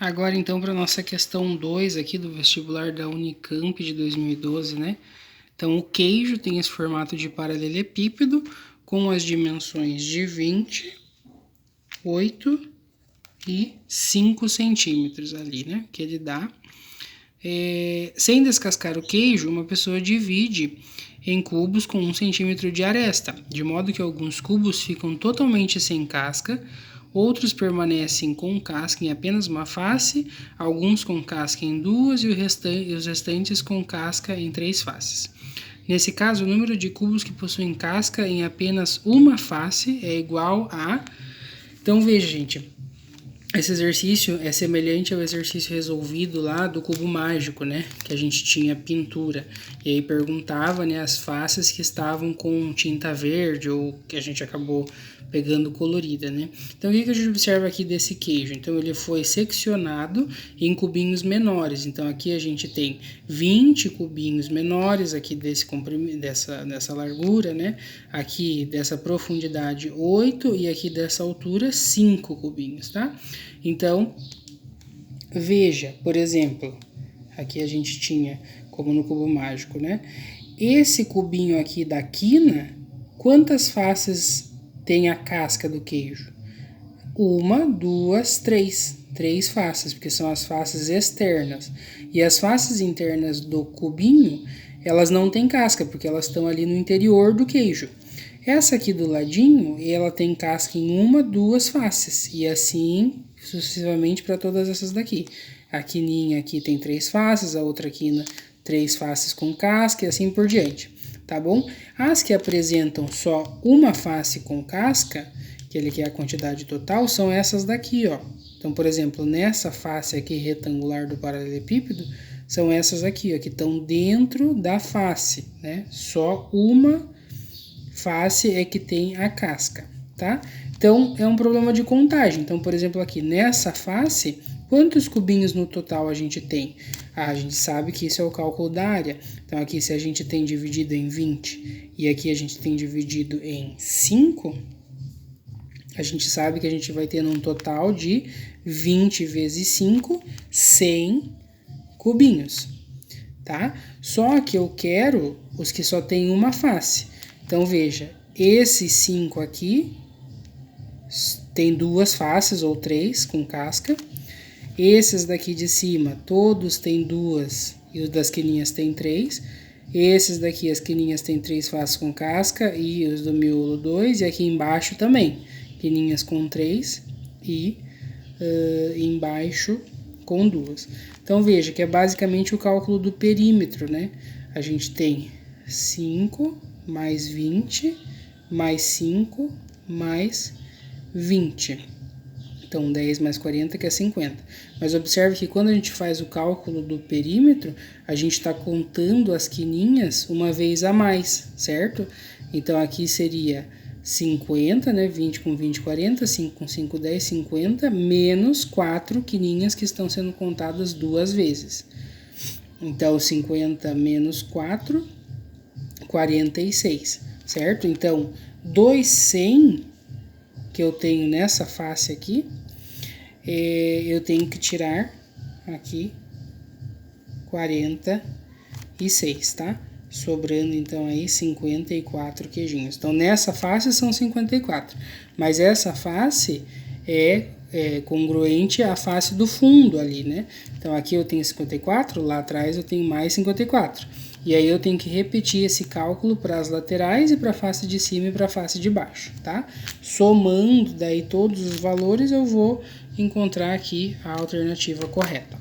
Agora então para nossa questão 2 aqui do vestibular da Unicamp de 2012, né? Então o queijo tem esse formato de paralelepípedo com as dimensões de 20, 8 e 5 centímetros ali, né? Que ele dá. Sem descascar o queijo, uma pessoa divide em cubos com 1 centímetro de aresta, de modo que alguns cubos ficam totalmente sem casca, outros permanecem com casca em apenas uma face, alguns com casca em duas e os restantes com casca em 3 faces. Nesse caso, o número de cubos que possuem casca em apenas uma face é igual a... Então veja, gente, esse exercício é semelhante ao exercício resolvido lá do cubo mágico, né? Que a gente tinha pintura. E aí perguntava, né, as faces que estavam com tinta verde ou que a gente acabou pegando colorida, né? Então o que a gente observa aqui desse queijo? Então ele foi seccionado em cubinhos menores. Então aqui a gente tem 20 cubinhos menores aqui dessa largura, né? Aqui dessa profundidade 8 e aqui dessa altura 5 cubinhos, tá? Então, veja, por exemplo, aqui a gente tinha, como no cubo mágico, né? Esse cubinho aqui da quina, quantas faces tem a casca do queijo? 1, 2, 3. 3 faces, porque são as faces externas. E as faces internas do cubinho, elas não têm casca, porque elas estão ali no interior do queijo. Essa aqui do ladinho, ela tem casca em 1, 2 faces. E assim sucessivamente para todas essas daqui. A quininha aqui tem 3 faces, a outra quina 3 faces com casca e assim por diante, tá bom? As que apresentam só uma face com casca, que ele quer a quantidade total, são essas daqui, ó. Então, por exemplo, nessa face aqui retangular do paralelepípedo, são essas aqui, ó, que estão dentro da face, né? Só uma face é que tem a casca, tá? Então, é um problema de contagem. Então, por exemplo, aqui nessa face, quantos cubinhos no total a gente tem? A gente sabe que isso é o cálculo da área. Então, aqui se a gente tem dividido em 20 e aqui a gente tem dividido em 5, a gente sabe que a gente vai ter um total de 20 vezes 5, 100 cubinhos, tá? Só que eu quero os que só tem uma face. Então, veja, esses 5 aqui tem 2 faces ou 3 com casca. Esses daqui de cima, todos têm 2 e os das quininhas tem 3. Esses daqui, as quininhas tem 3 faces com casca e os do miolo 2. E aqui embaixo também, quininhas com 3 e embaixo com 2. Então, veja que é basicamente o cálculo do perímetro, né? A gente tem 5 mais 20 mais 5 mais 20. Então, 10 mais 40, que é 50. Mas observe que quando a gente faz o cálculo do perímetro, a gente está contando as quininhas uma vez a mais, certo? Então, aqui seria 50, né? 20 com 20, 40, 5 com 5, 10, 50, menos 4 quininhas que estão sendo contadas 2 vezes. Então, 50 menos 4, 46, certo? Então, 200 que eu tenho nessa face aqui, eu tenho que tirar aqui 46, tá? Sobrando então aí 54 queijinhos. Então nessa face são 54, mas essa face é congruente à face do fundo ali, né? Então aqui eu tenho 54, lá atrás eu tenho mais 54. E aí eu tenho que repetir esse cálculo para as laterais e para a face de cima e para a face de baixo, tá? Somando daí todos os valores, eu vou encontrar aqui a alternativa correta.